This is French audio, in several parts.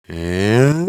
L'enquête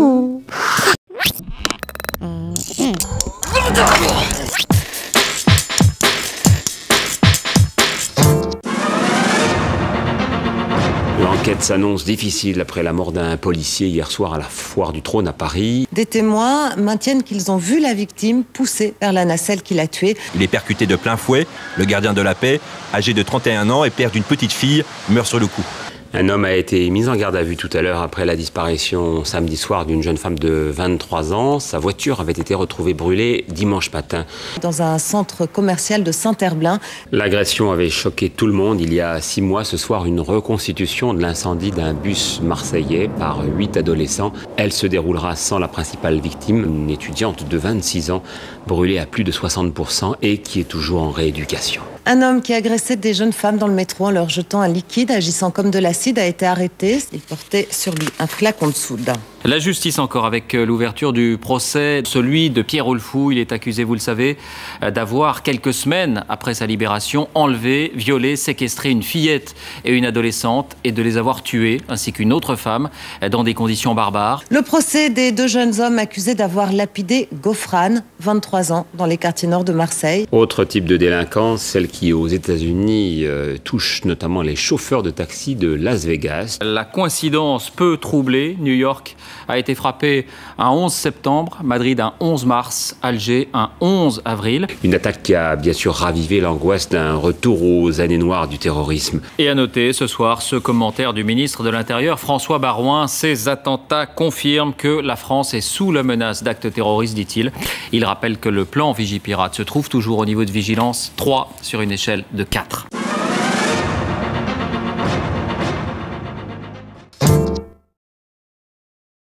s'annonce difficile après la mort d'un policier hier soir à la Foire du Trône à Paris. Des témoins maintiennent qu'ils ont vu la victime pousser vers la nacelle qui l'a tué. Il est percuté de plein fouet. Le gardien de la paix, âgé de 31 ans et père d'une petite fille, meurt sur le coup. Un homme a été mis en garde à vue tout à l'heure après la disparition samedi soir d'une jeune femme de 23 ans. Sa voiture avait été retrouvée brûlée dimanche matin. Dans un centre commercial de Saint-Herblain. L'agression avait choqué tout le monde. Il y a 6 mois, ce soir, une reconstitution de l'incendie d'un bus marseillais par 8 adolescents. Elle se déroulera sans la principale victime, une étudiante de 26 ans, brûlée à plus de 60% et qui est toujours en rééducation. Un homme qui agressait des jeunes femmes dans le métro en leur jetant un liquide agissant comme de l'acide a été arrêté. Il portait sur lui un flacon de soude. La justice encore avec l'ouverture du procès, celui de Pierre Olfou. Il est accusé, vous le savez, d'avoir, quelques semaines après sa libération, enlevé, violé, séquestré une fillette et une adolescente et de les avoir tuées, ainsi qu'une autre femme, dans des conditions barbares. Le procès des 2 jeunes hommes accusés d'avoir lapidé Gofrane, 23 ans, dans les quartiers nord de Marseille. Autre type de délinquance, celle qui aux États-Unis touche notamment les chauffeurs de taxi de Las Vegas. La coïncidence peut troubler. New York a été frappé un 11 septembre, Madrid un 11 mars, Alger un 11 avril. Une attaque qui a bien sûr ravivé l'angoisse d'un retour aux années noires du terrorisme. Et à noter ce soir ce commentaire du ministre de l'Intérieur, François Baroin. Ces attentats confirment que la France est sous la menace d'actes terroristes, dit-il. Il rappelle que le plan Vigipirate se trouve toujours au niveau de vigilance 3 sur une échelle de 4.